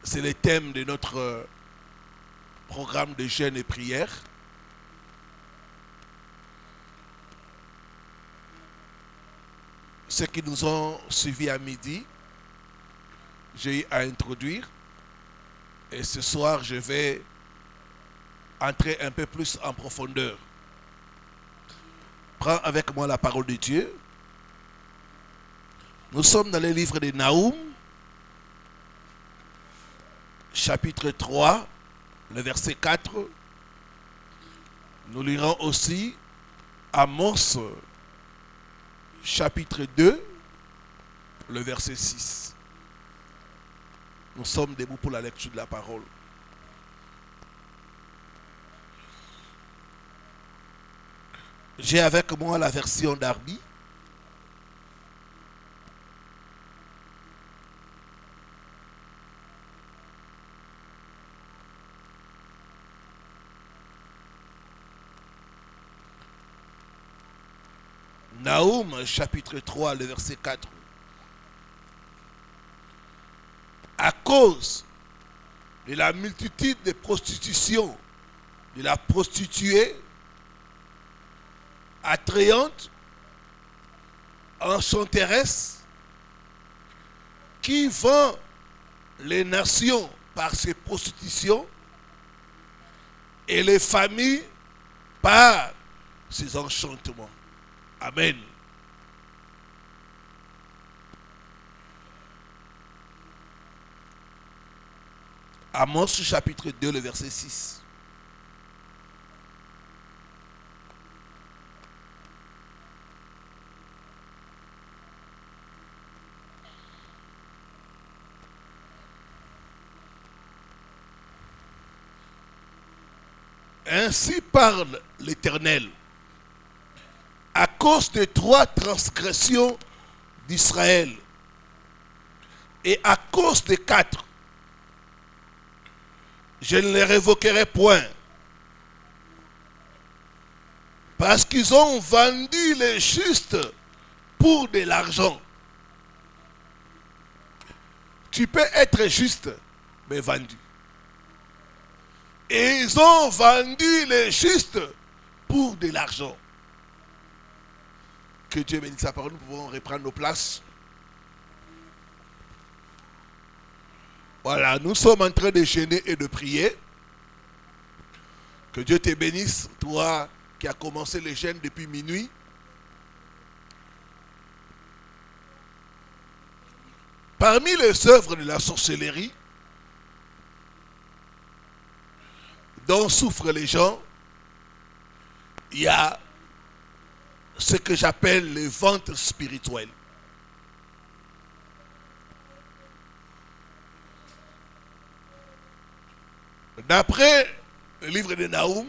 C'est le thème de notre programme de jeûne et prière. Ceux qui nous ont suivis à midi, j'ai eu à introduire. Et ce soir, je vais entrer un peu plus en profondeur. Prends avec moi la parole de Dieu. Nous sommes dans le livre de Naoum, chapitre 3, le verset 4. Nous lirons aussi Amos, chapitre 2, le verset 6. Nous sommes debout pour la lecture de la parole. J'ai avec moi la version d'Arby. Naoum, chapitre 3, le verset 4. À cause de la multitude de prostitutions de la prostituée attrayante, enchanteresse, qui vend les nations par ses prostitutions et les familles par ses enchantements. Amen. Amos chapitre 2, le verset 6. Ainsi parle l'Éternel. À cause de 3 transgressions d'Israël et à cause de 4, je ne les révoquerai point. Parce qu'ils ont vendu les justes pour de l'argent. Tu peux être juste, mais vendu. Et ils ont vendu les justes pour de l'argent. Que Dieu bénisse sa parole, nous pouvons reprendre nos places. Voilà, nous sommes en train de jeûner et de prier. Que Dieu te bénisse, toi qui as commencé le jeûne depuis minuit. Parmi les œuvres de la sorcellerie dont souffrent les gens, il y a ce que j'appelle les ventes spirituelles. D'après le livre de Naoum,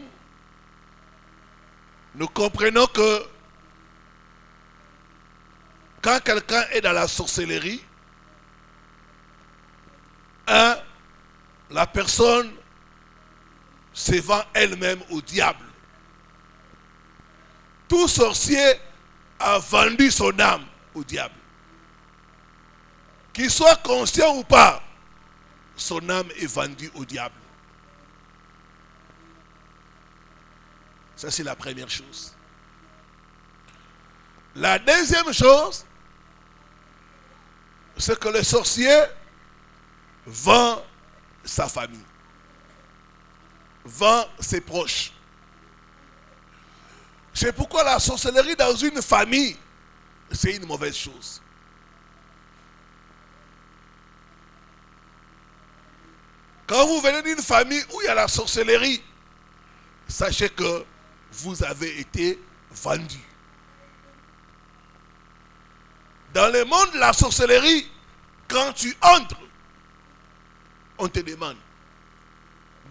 nous comprenons que quand quelqu'un est dans la sorcellerie, la personne se vend elle-même au diable. Tout sorcier a vendu son âme au diable. Qu'il soit conscient ou pas, son âme est vendue au diable. Ça, c'est la première chose. La deuxième chose, c'est que le sorcier vend sa famille, vend ses proches. C'est pourquoi la sorcellerie dans une famille, c'est une mauvaise chose. Quand vous venez d'une famille où il y a la sorcellerie, sachez que vous avez été vendu. Dans le monde de la sorcellerie, quand tu entres, on te demande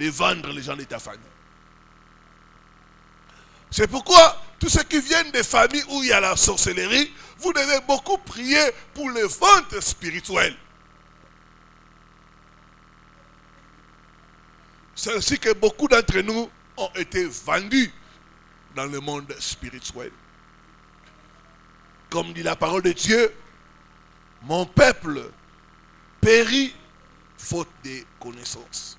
de vendre les gens de ta famille. C'est pourquoi tous ceux qui viennent des familles où il y a la sorcellerie, vous devez beaucoup prier pour les ventes spirituelles. C'est ainsi que beaucoup d'entre nous ont été vendus dans le monde spirituel. Comme dit la parole de Dieu, mon peuple périt faute de sens.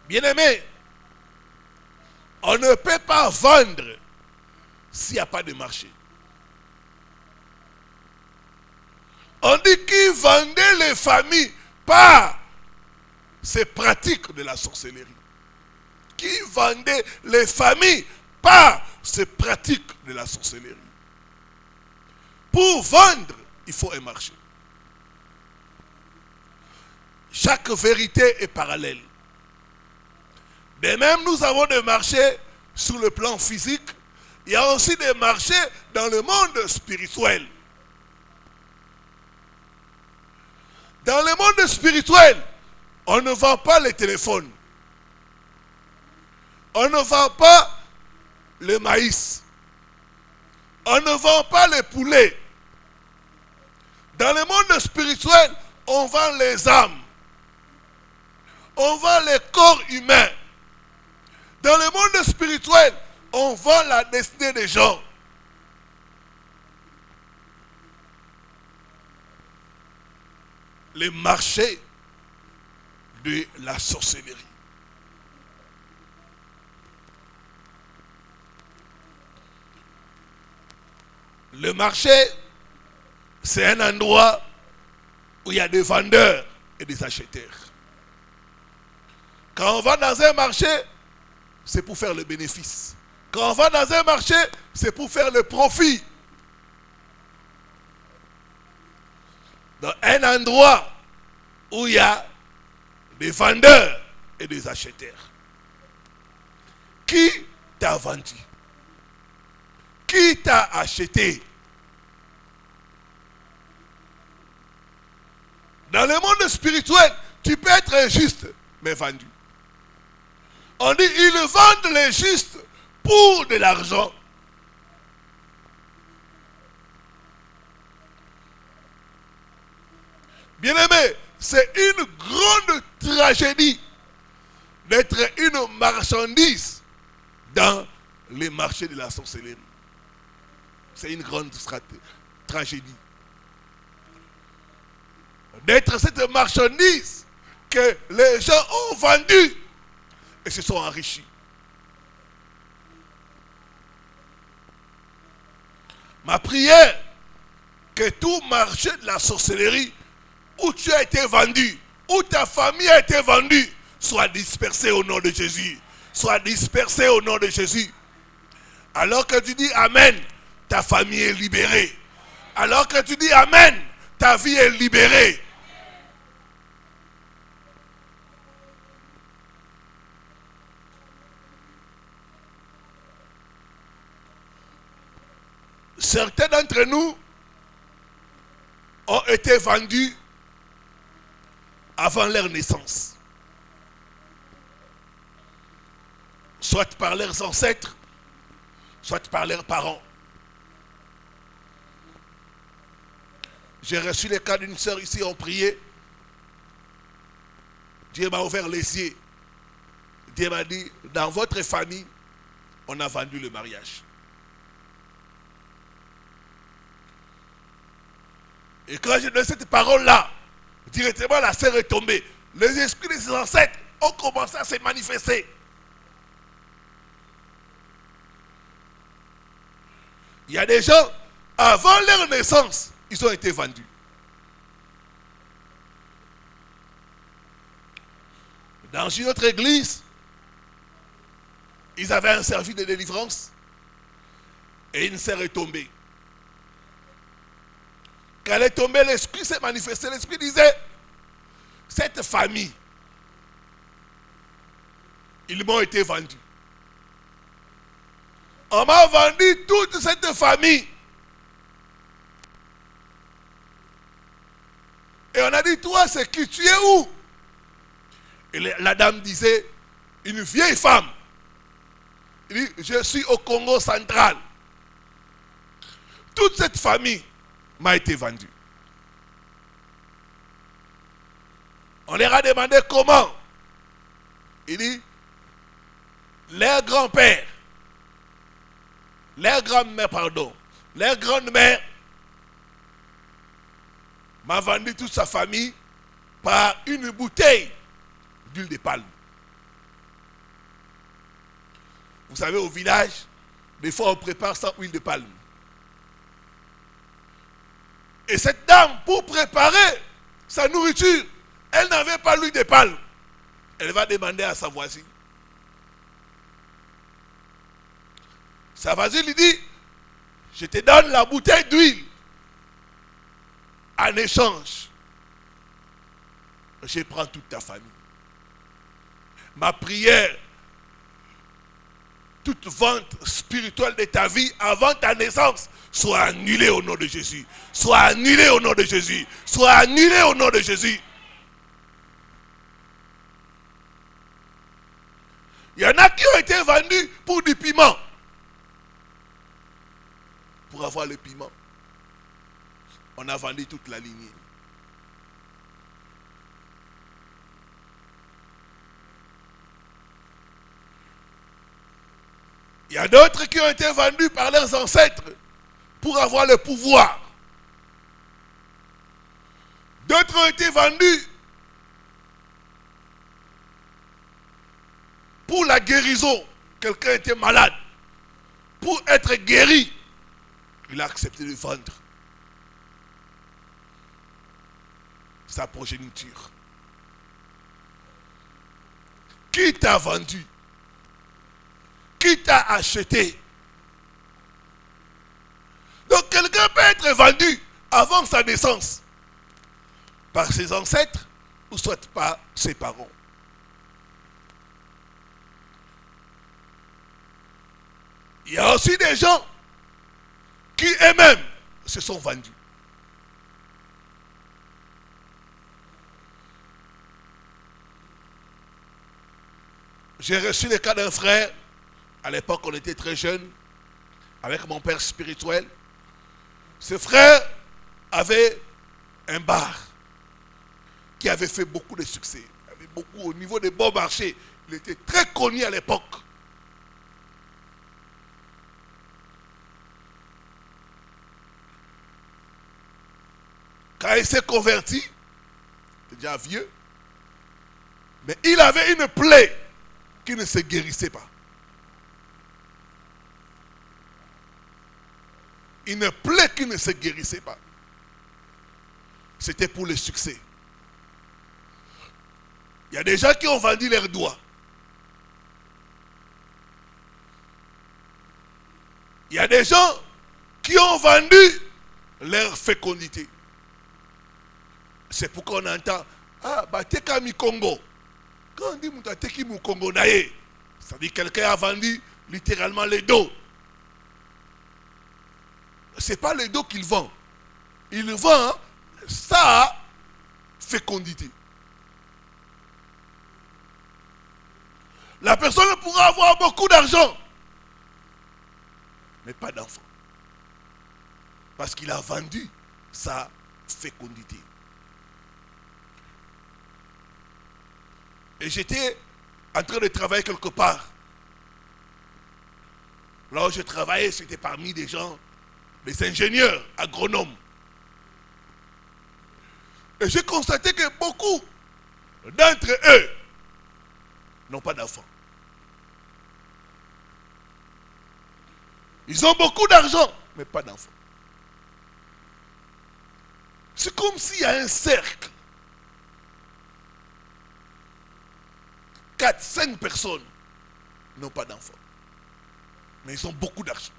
Bien-aimé, on ne peut pas vendre s'il n'y a pas de marché. On dit qu'il vendait les familles par ces pratiques de la sorcellerie. Qui vendait les familles par ces pratiques de la sorcellerie. Pour vendre, il faut un marché. Chaque vérité est parallèle. De même, nous avons des marchés sur le plan physique. Il y a aussi des marchés dans le monde spirituel. Dans le monde spirituel, on ne vend pas les téléphones. On ne vend pas le maïs. On ne vend pas les poulets. Dans le monde spirituel, on vend les âmes. On vend les corps humains. Dans le monde spirituel, on vend la destinée des gens. Le marché de la sorcellerie. Le marché, c'est un endroit où il y a des vendeurs et des acheteurs. Quand on va dans un marché, c'est pour faire le bénéfice. Quand on va dans un marché, c'est pour faire le profit. Dans un endroit où il y a des vendeurs et des acheteurs. Qui t'a vendu? Qui t'a acheté? Dans le monde spirituel, tu peux être injuste, mais vendu. On dit, ils vendent les justes pour de l'argent. Bien-aimé, c'est une grande tragédie d'être une marchandise dans les marchés de la sorcellerie. C'est une grande tragédie. D'être cette marchandise que les gens ont vendue et se sont enrichis. Ma prière, que tout marché de la sorcellerie où tu as été vendu, où ta famille a été vendue, soit dispersé au nom de Jésus. Soit dispersé au nom de Jésus. Alors que tu dis Amen, ta famille est libérée. Alors que tu dis Amen, ta vie est libérée. Certains d'entre nous ont été vendus avant leur naissance. Soit par leurs ancêtres, soit par leurs parents. J'ai reçu le cas d'une sœur ici, on priait. Dieu m'a ouvert les yeux. Dieu m'a dit, dans votre famille, on a vendu le mariage. Et quand j'ai donné cette parole-là, directement la sœur est tombée. Les esprits de ses ancêtres ont commencé à se manifester. Il y a des gens, avant leur naissance, ils ont été vendus. Dans une autre église, ils avaient un service de délivrance et une sœur est tombée. Quand elle est tombée, l'esprit s'est manifesté. L'esprit disait, cette famille, ils m'ont été vendus. On m'a vendu toute cette famille. Et on a dit, toi, c'est qui? Tu es où? Et la dame disait, une vieille femme. Il dit, je suis au Congo central. Toute cette famille m'a été vendue. On leur a demandé comment. Il dit, leur grand-père, leur grand-mère, pardon, leur grande-mère m'a vendu toute sa famille par une bouteille d'huile de palme. Vous savez, au village, des fois on prépare sans huile de palme. Et cette dame, pour préparer sa nourriture, elle n'avait pas l'huile de palme. Elle va demander à sa voisine. Sa voisine lui dit, je te donne la bouteille d'huile. En échange, je prends toute ta famille. Ma prière, toute vente spirituelle de ta vie avant ta naissance, soit annulée au nom de Jésus. Soit annulée au nom de Jésus. Soit annulée au nom de Jésus. Il y en a qui ont été vendus pour du piment. Pour avoir le piment, on a vendu toute la lignée. Il y a d'autres qui ont été vendus par leurs ancêtres pour avoir le pouvoir. D'autres ont été vendus pour la guérison. Quelqu'un était malade. Pour être guéri, il a accepté de vendre sa progéniture. Qui t'a vendu? Qui t'a acheté? Donc quelqu'un peut être vendu avant sa naissance par ses ancêtres ou soit par ses parents. Il y a aussi des gens qui eux-mêmes se sont vendus. J'ai reçu le cas d'un frère. À l'époque, on était très jeunes, avec mon père spirituel. Ce frère avait un bar qui avait fait beaucoup de succès. Il avait beaucoup au niveau des bons marchés. Il était très connu à l'époque. Quand il s'est converti, il était déjà vieux, mais il avait une plaie qui ne se guérissait pas. Une plaie qui ne se guérissait pas. C'était pour le succès. Il y a des gens qui ont vendu leurs doigts. Il y a des gens qui ont vendu leur fécondité. C'est pourquoi on entend, ah, bateka mi Congo. Quand on dit mutateki mu Congo nae, ça dit quelqu'un a vendu littéralement les dos. Ce n'est pas les dos qu'il vend. Il vend sa fécondité. La personne pourra avoir beaucoup d'argent, mais pas d'enfant. Parce qu'il a vendu sa fécondité. Et j'étais en train de travailler quelque part. Là où je travaillais, c'était parmi des gens, des ingénieurs, agronomes. Et j'ai constaté que beaucoup d'entre eux n'ont pas d'enfants. Ils ont beaucoup d'argent, mais pas d'enfants. C'est comme s'il y a un cercle. 4, 5 personnes n'ont pas d'enfants. Mais ils ont beaucoup d'argent.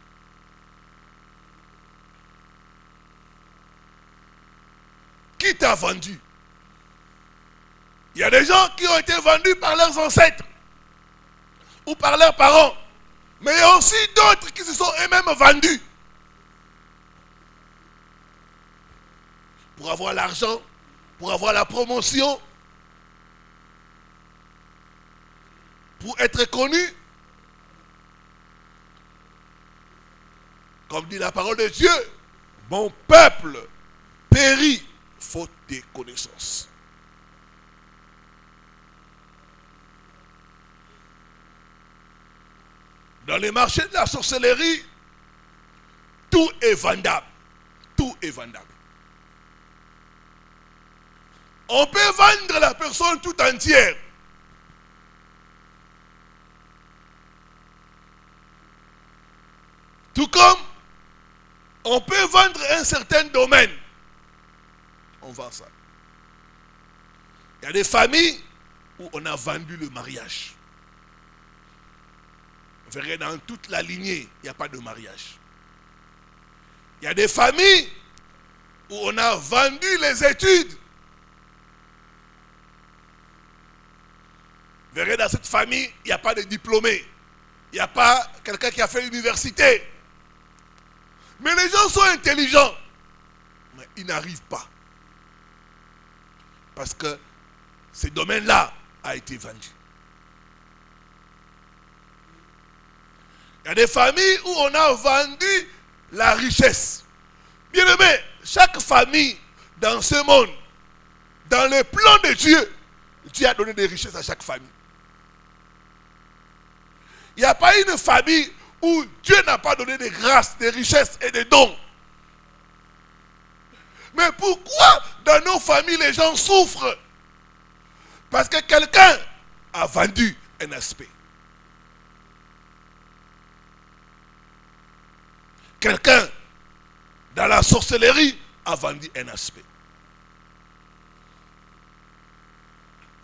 Qui t'a vendu? Il y a des gens qui ont été vendus par leurs ancêtres ou par leurs parents. Mais il y a aussi d'autres qui se sont eux-mêmes vendus. Pour avoir l'argent, pour avoir la promotion, pour être connu. Comme dit la parole de Dieu, mon peuple périt faute de connaissances. Dans les marchés de la sorcellerie, Tout est vendable. Tout est vendable. On peut vendre la personne tout entière. Tout comme on peut vendre un certain domaine. On vend ça. Il y a des familles où on a vendu le mariage. Vous verrez dans toute la lignée, il n'y a pas de mariage. Il y a des familles où on a vendu les études. Vous verrez dans cette famille, il n'y a pas de diplômé. Il n'y a pas quelqu'un qui a fait l'université. Mais les gens sont intelligents. Mais ils n'arrivent pas. Parce que ce domaine-là a été vendu. Il y a des familles où on a vendu la richesse. Bien aimé, chaque famille dans ce monde, dans le plan de Dieu, Dieu a donné des richesses à chaque famille. Il n'y a pas une famille où Dieu n'a pas donné des grâces, des richesses et des dons. Mais pourquoi dans nos familles les gens souffrent? Parce que quelqu'un a vendu un aspect. Quelqu'un dans la sorcellerie a vendu un aspect.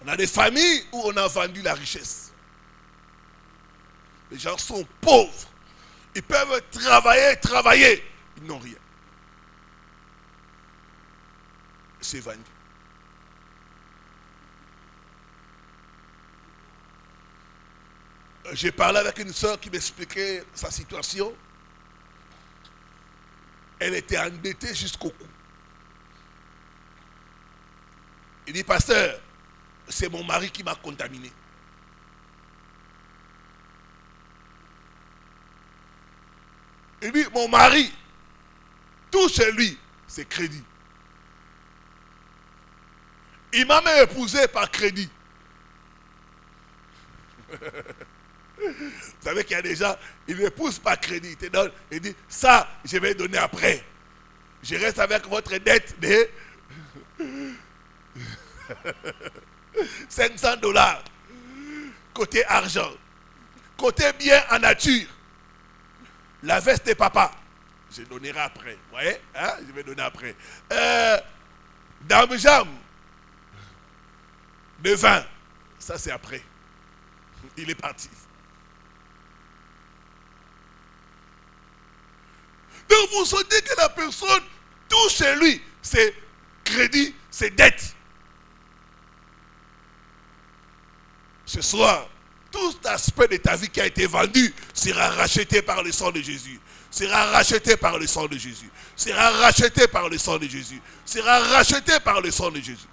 On a des familles où on a vendu la richesse. Les gens sont pauvres. Ils peuvent travailler. Ils n'ont rien. C'est vendu. J'ai parlé avec une soeur qui m'expliquait sa situation. Elle était endettée jusqu'au cou. Il dit, pasteur, c'est mon mari qui m'a contaminé. Il dit, mon mari, tout chez lui, c'est crédit. Il m'a même épousé par crédit. Vous savez qu'il y a des gens, ils épousent par crédit. Ils te donnent, ils disent, ça, je vais donner après. Je reste avec votre dette de $500. Côté argent. Côté bien en nature. La veste de papa, je donnerai après. Vous voyez, hein? Je vais donner après. Dame Jam, de vin, ça c'est après. Il est parti. Donc vous sentez que la personne, tout chez lui, c'est crédit, c'est dette. Ce soir, tout aspect de ta vie qui a été vendu sera racheté par le sang de Jésus. Sera racheté par le sang de Jésus. Sera racheté par le sang de Jésus. Sera racheté par le sang de Jésus.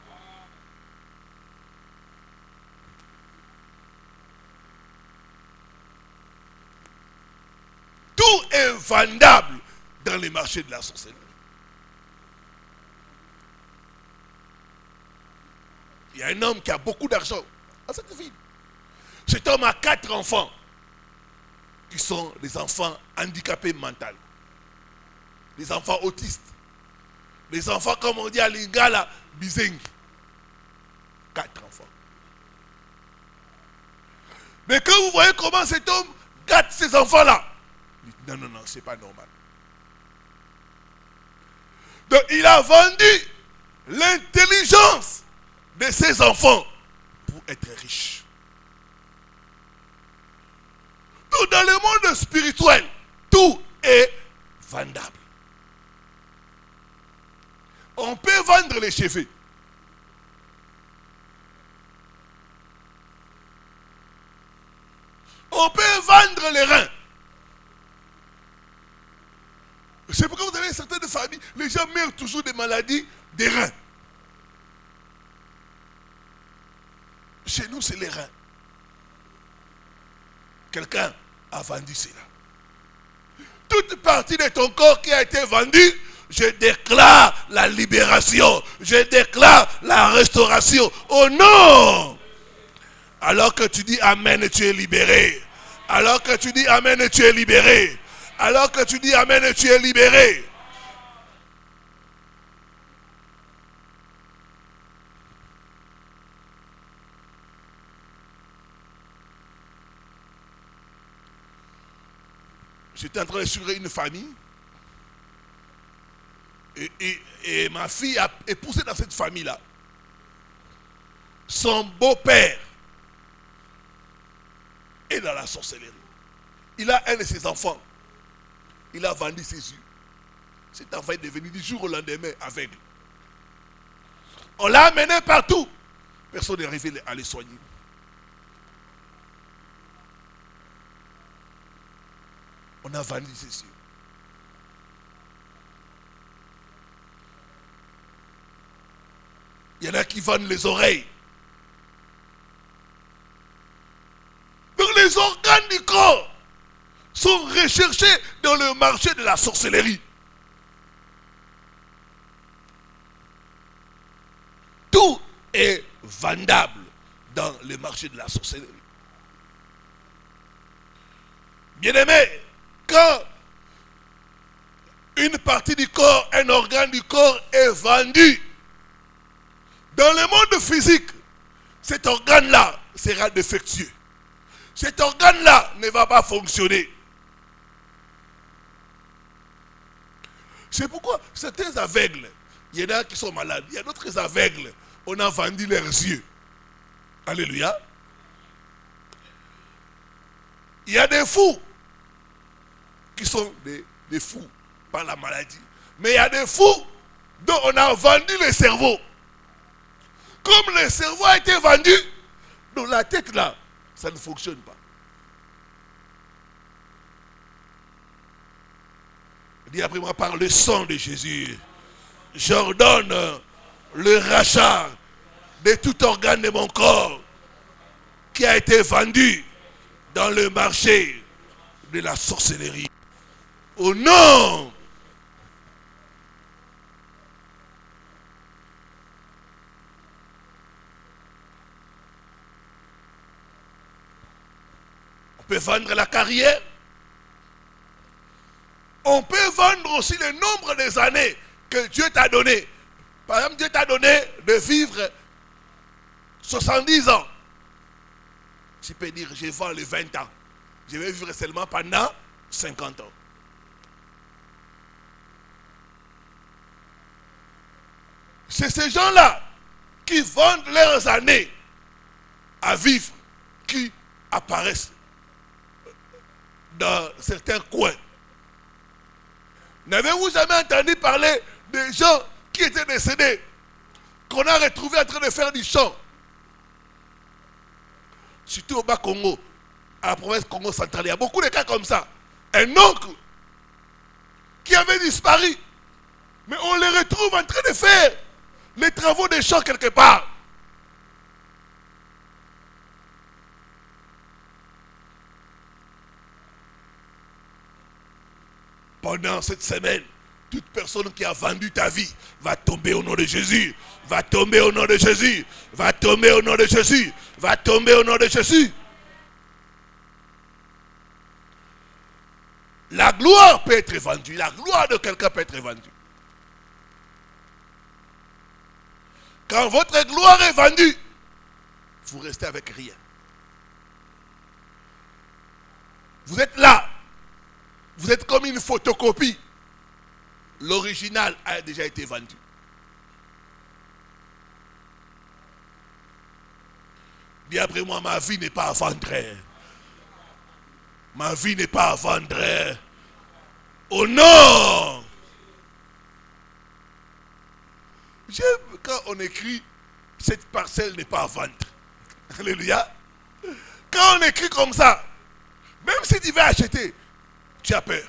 Tout est vendable dans les marchés de la sorcellerie. Il y a un homme qui a beaucoup d'argent à cette ville. Cet homme a 4 enfants qui sont des enfants handicapés mentaux. Des enfants autistes. Des enfants, comme on dit à Lingala, Bizengi. 4 enfants. Mais quand vous voyez comment cet homme gâte ces enfants-là, non, c'est pas normal. Donc il a vendu l'intelligence de ses enfants pour être riche. Donc dans le monde spirituel, tout est vendable. On peut vendre les cheveux. On peut vendre les reins. C'est pourquoi vous avez certaines familles, les gens meurent toujours des maladies des reins. Chez nous, c'est les reins. Quelqu'un a vendu cela. Toute partie de ton corps qui a été vendue, je déclare la libération. Je déclare la restauration. Oh non! Alors que tu dis Amen, tu es libéré. Alors que tu dis Amen, tu es libéré. Alors que tu dis Amen, tu es libéré. J'étais en train d'assurer une famille. Et ma fille a épousé dans cette famille-là. Son beau-père est dans la sorcellerie. Il a un de ses enfants. Il a vendu ses yeux. Cet enfant est devenu du jour au lendemain aveugle. On l'a amené partout. Personne n'est arrivé à les soigner. On a vendu ses yeux. Il y en a qui vendent les oreilles. Donc les organes du corps sont recherchés dans le marché de la sorcellerie. Tout est vendable dans le marché de la sorcellerie. Bien-aimé, quand une partie du corps, un organe du corps est vendu, dans le monde physique, cet organe-là sera défectueux. Cet organe-là ne va pas fonctionner. C'est pourquoi certains aveugles, il y en a qui sont malades, il y a d'autres aveugles, on a vendu leurs yeux. Alléluia. Il y a des fous qui sont des fous par la maladie. Mais il y a des fous dont on a vendu le cerveau. Comme le cerveau a été vendu, dans la tête là, ça ne fonctionne pas. Dis après moi, par le sang de Jésus, j'ordonne le rachat de tout organe de mon corps qui a été vendu dans le marché de la sorcellerie. Au nom on peut vendre la carrière. On peut vendre aussi le nombre des années que Dieu t'a donné. Par exemple, Dieu t'a donné de vivre 70 ans. Tu peux dire, je vends les 20 ans. Je vais vivre seulement pendant 50 ans. C'est ces gens-là qui vendent leurs années à vivre qui apparaissent dans certains coins. N'avez-vous jamais entendu parler des gens qui étaient décédés, qu'on a retrouvés en train de faire du chant? Surtout au Bas-Congo, à la province Congo centrale, il y a beaucoup de cas comme ça. Un oncle qui avait disparu, mais on le retrouve en train de faire les travaux de chant quelque part. Pendant cette semaine, toute personne qui a vendu ta vie va tomber au nom de Jésus. Va tomber au nom de Jésus. Va tomber au nom de Jésus. Va tomber au nom de Jésus. La gloire peut être vendue. La gloire de quelqu'un peut être vendue. Quand votre gloire est vendue, vous restez avec rien. Vous êtes là. Vous êtes comme une photocopie. L'original a déjà été vendu. Dis après moi, ma vie n'est pas à vendre. Ma vie n'est pas à vendre. Oh non! J'aime quand on écrit cette parcelle n'est pas à vendre. Alléluia. Quand on écrit comme ça, même si tu vas acheter, tu as peur.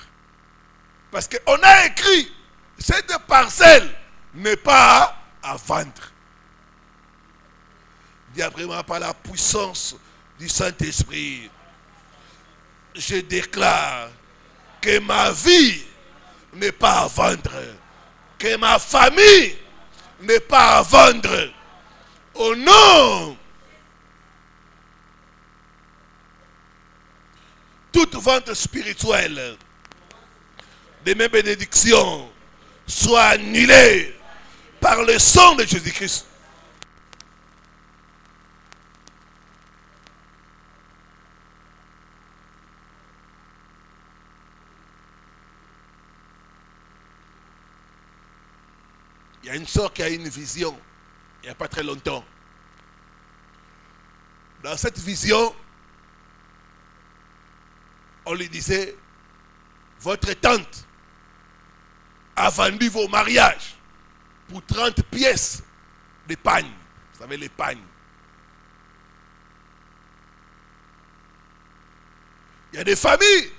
Parce qu'on a écrit, cette parcelle n'est pas à vendre. Dis après moi, par la puissance du Saint-Esprit, je déclare que ma vie n'est pas à vendre. Que ma famille n'est pas à vendre. Au nom, toute vente spirituelle de mes bénédictions soient annulées par le sang de Jésus-Christ. Il y a une sœur qui a une vision, il n'y a pas très longtemps. Dans cette vision, on lui disait, votre tante a vendu vos mariages pour 30 pièces de pagne. Vous savez, les pagnes. Il y a des familles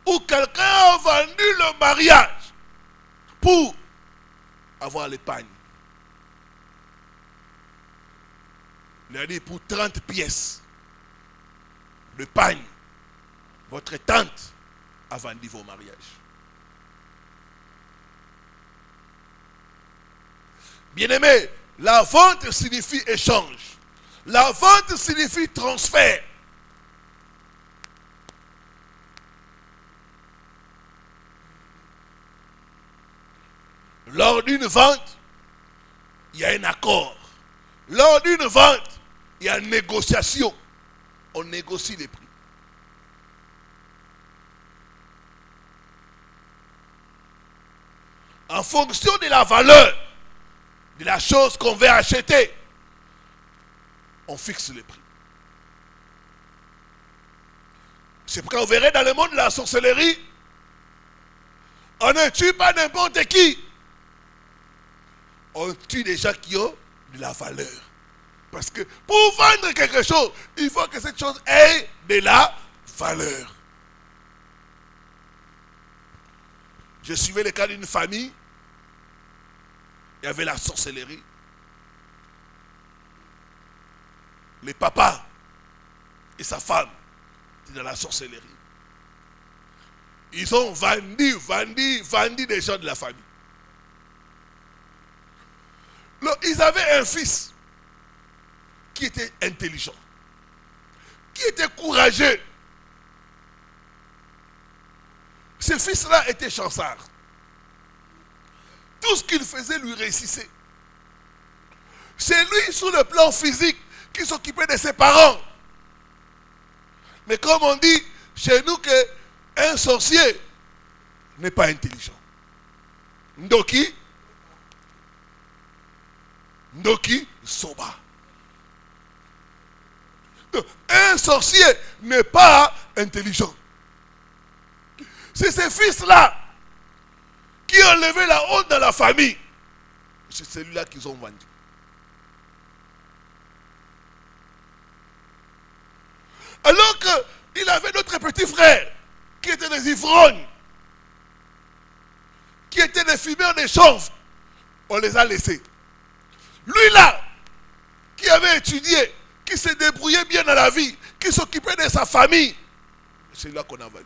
où quelqu'un a vendu le mariage pour avoir les pagnes. Il a dit pour 30 pièces de pagne, votre tante a vendu vos mariages. Bien-aimé, la vente signifie échange. La vente signifie transfert. Lors d'une vente, il y a un accord. Lors d'une vente, il y a une négociation. On négocie les prix. En fonction de la valeur de la chose qu'on veut acheter, on fixe les prix. C'est pourquoi vous verrez dans le monde de la sorcellerie, on ne tue pas n'importe qui. On tue des gens qui ont de la valeur. Parce que pour vendre quelque chose, il faut que cette chose ait de la valeur. Je suivais le cas d'une famille. Il y avait la sorcellerie. Le papa et sa femme étaient dans la sorcellerie. Ils ont vendu des gens de la famille. Ils avaient un fils qui était intelligent, qui était courageux. Ce fils-là était chancard. Tout ce qu'il faisait lui réussissait. C'est lui, sur le plan physique, qui s'occupait de ses parents. Mais comme on dit chez nous qu'un sorcier n'est pas intelligent. Ndoki Soba. Donc, un sorcier n'est pas intelligent. C'est ces fils-là qui ont levé la honte dans la famille. C'est celui-là qu'ils ont vendu. Alors qu'il avait d'autres petits frères qui étaient des ivrognes, qui étaient des fumeurs de chanvre. On les a laissés. Lui-là, qui avait étudié, qui se débrouillait bien dans la vie, qui s'occupait de sa famille, c'est là qu'on a vendu.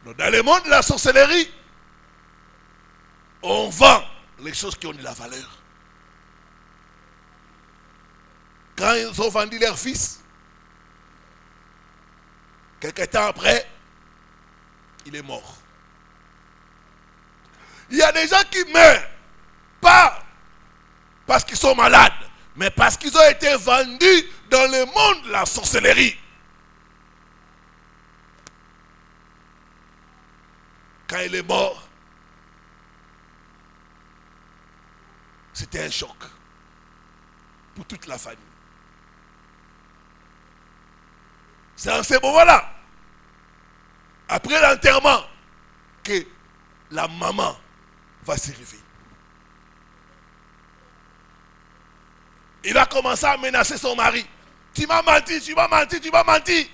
Donc, dans le monde de la sorcellerie, on vend les choses qui ont de la valeur. Quand ils ont vendu leur fils, quelque temps après, il est mort. Il y a des gens qui meurent, pas parce qu'ils sont malades, mais parce qu'ils ont été vendus dans le monde de la sorcellerie. Quand il est mort, c'était un choc pour toute la famille. C'est en ce moment-là, après l'enterrement, que la maman va se réveiller. Il va commencer à menacer son mari. Tu m'as menti, tu m'as menti, tu m'as menti.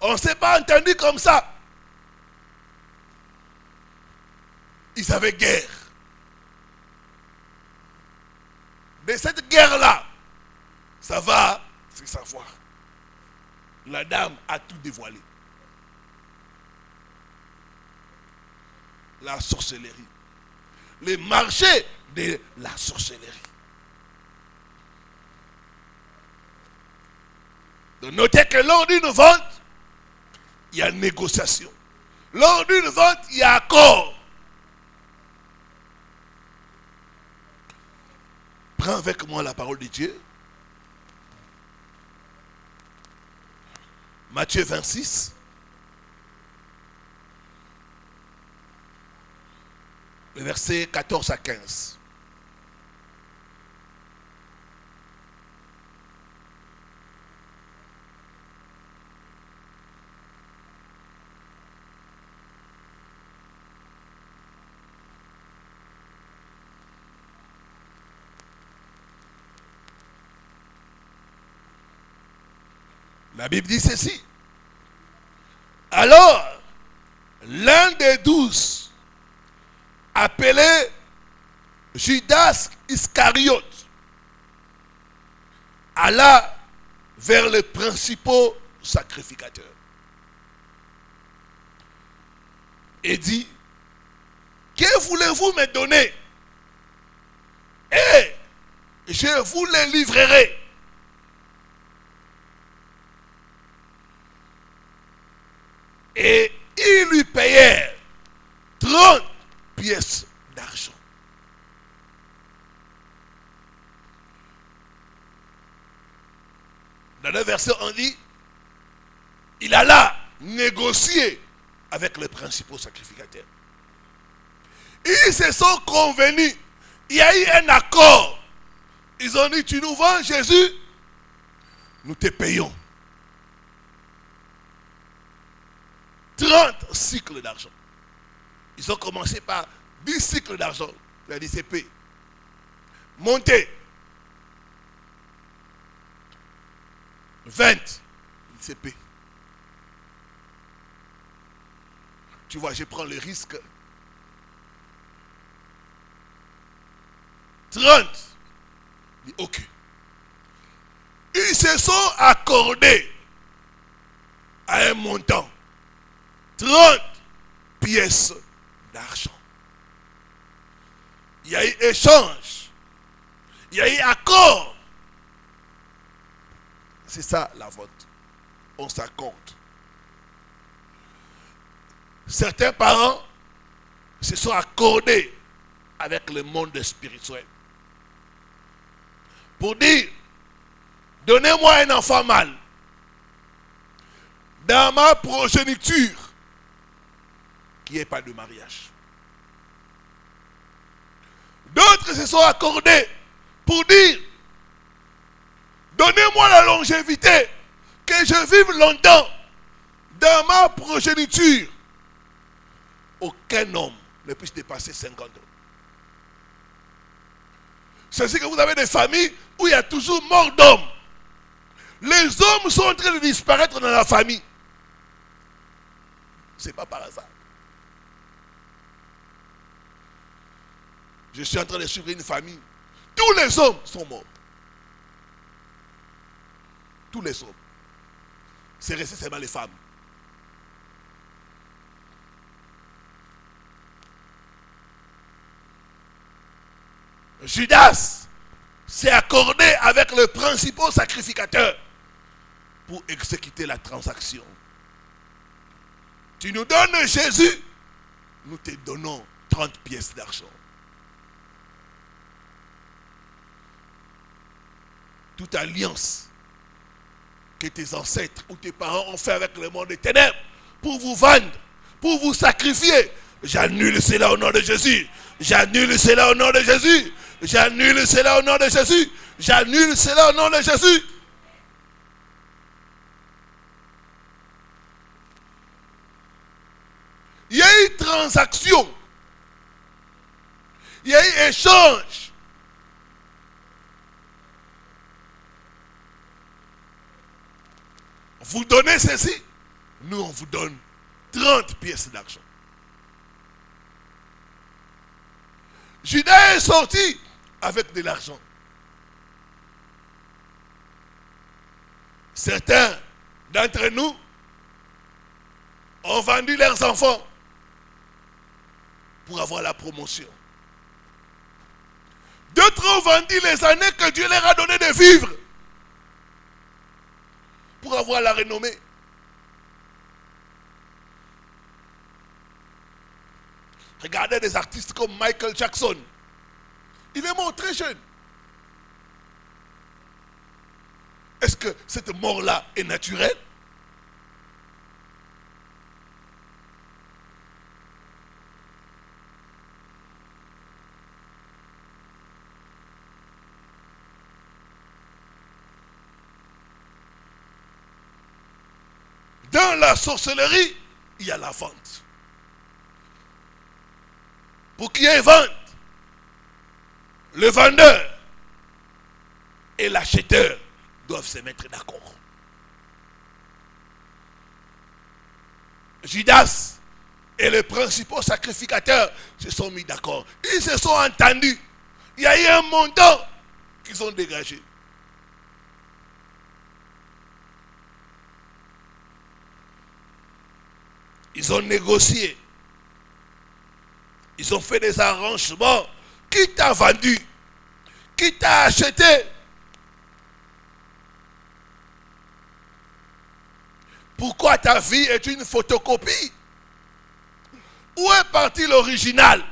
On ne s'est pas entendu comme ça. Ils avaient guerre. De cette guerre-là, ça va se savoir. La dame a tout dévoilé. La sorcellerie. Le marché de la sorcellerie. Notez que lors d'une vente, il y a négociation. Lors d'une vente, il y a accord. Prends avec moi la parole de Dieu. Matthieu 26. Le verset 14 à 15. La Bible dit ceci. Alors, l'un des 12, appelé Judas Iscariote, alla vers les principaux sacrificateurs et dit, que voulez-vous me donner? Et je vous les livrerai. Et ils lui payèrent 30 pièces d'argent. Dans le verset, on dit, il alla négocier avec les principaux sacrificateurs. Ils se sont convenus. Il y a eu un accord. Ils ont dit, tu nous vends Jésus, nous te payons 30 cycles d'argent. Ils ont commencé par 10 cycles d'argent. Il a dit, c'est payé. Montez. 20. C'est payé. Tu vois, je prends le risque. 30. Il dit, ok. Ils se sont accordés à un montant. 30 pièces d'argent. Il y a eu échange. Il y a eu accord. C'est ça la vente. On s'accorde. Certains parents se sont accordés avec le monde spirituel pour dire, donnez-moi un enfant mâle dans ma progéniture qu'il n'y ait pas de mariage. D'autres se sont accordés pour dire, donnez-moi la longévité, que je vive longtemps dans ma progéniture. Aucun homme ne puisse dépasser 50 ans. C'est-à-dire que vous avez des familles où il y a toujours mort d'hommes. Les hommes sont en train de disparaître dans la famille. Ce n'est pas par hasard. Je suis en train de suivre une famille. Tous les hommes sont morts. Tous les hommes. C'est resté seulement les femmes. Judas s'est accordé avec le principal sacrificateur pour exécuter la transaction. Tu nous donnes Jésus, nous te donnons 30 pièces d'argent. Toute alliance que tes ancêtres ou tes parents ont fait avec le monde des ténèbres pour vous vendre, pour vous sacrifier, j'annule cela au nom de Jésus. J'annule cela au nom de Jésus. J'annule cela au nom de Jésus. J'annule cela au nom de Jésus. Il y a eu transaction. Il y a eu échange. Vous donnez ceci, nous on vous donne 30 pièces d'argent. Judas est sorti avec de l'argent. Certains d'entre nous ont vendu leurs enfants pour avoir la promotion. D'autres ont vendu les années que Dieu leur a donné de vivre pour avoir la renommée. Regardez des artistes comme Michael Jackson. Il est mort très jeune. Est-ce que cette mort-là est naturelle? Dans la sorcellerie, il y a la vente. Pour qu'il y ait une vente, le vendeur et l'acheteur doivent se mettre d'accord. Judas et les principaux sacrificateurs se sont mis d'accord. Ils se sont entendus. Il y a eu un montant qu'ils ont dégagé. Ils ont négocié. Ils ont fait des arrangements. Qui t'a vendu? Qui t'a acheté? Pourquoi ta vie est une photocopie? Où est parti l'original?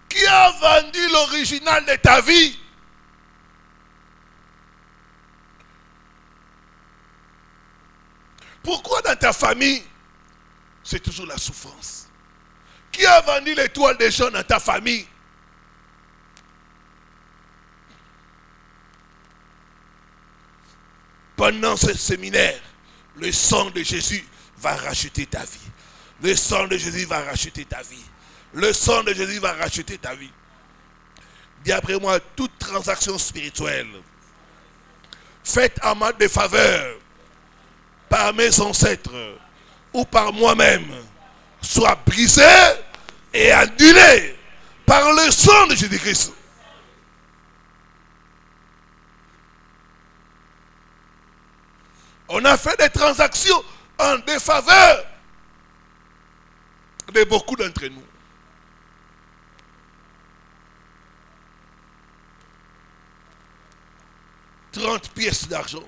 Qui a vendu l'original de ta vie? Pourquoi dans ta famille, c'est toujours la souffrance? Qui a vendu l'étoile des gens dans ta famille? Pendant ce séminaire, le sang de Jésus va racheter ta vie. Le sang de Jésus va racheter ta vie. Le sang de Jésus va racheter ta vie. Dis après moi, toute transaction spirituelle faite en mode de faveur par mes ancêtres ou par moi-même soit brisée et annulée par le sang de Jésus-Christ. On a fait des transactions en défaveur de beaucoup d'entre nous. « 30 pièces d'argent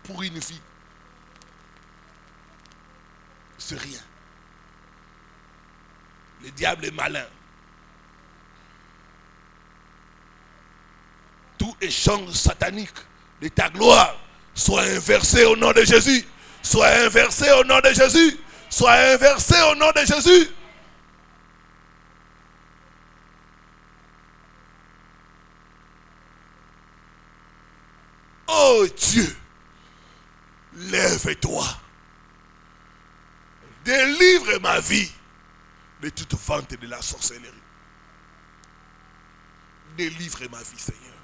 pour une fille. C'est rien. Le diable est malin. Tout échange satanique de ta gloire soit inversé au nom de Jésus. Soit inversé au nom de Jésus. Soit inversé au nom de Jésus. Oh Dieu, lève-toi. Délivre ma vie de toute vente de la sorcellerie. Délivre ma vie, Seigneur.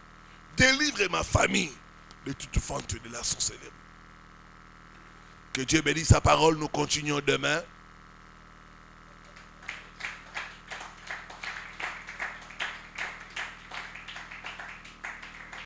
Délivre ma famille de toute vente de la sorcellerie. Que Dieu bénisse sa parole. Nous continuons demain.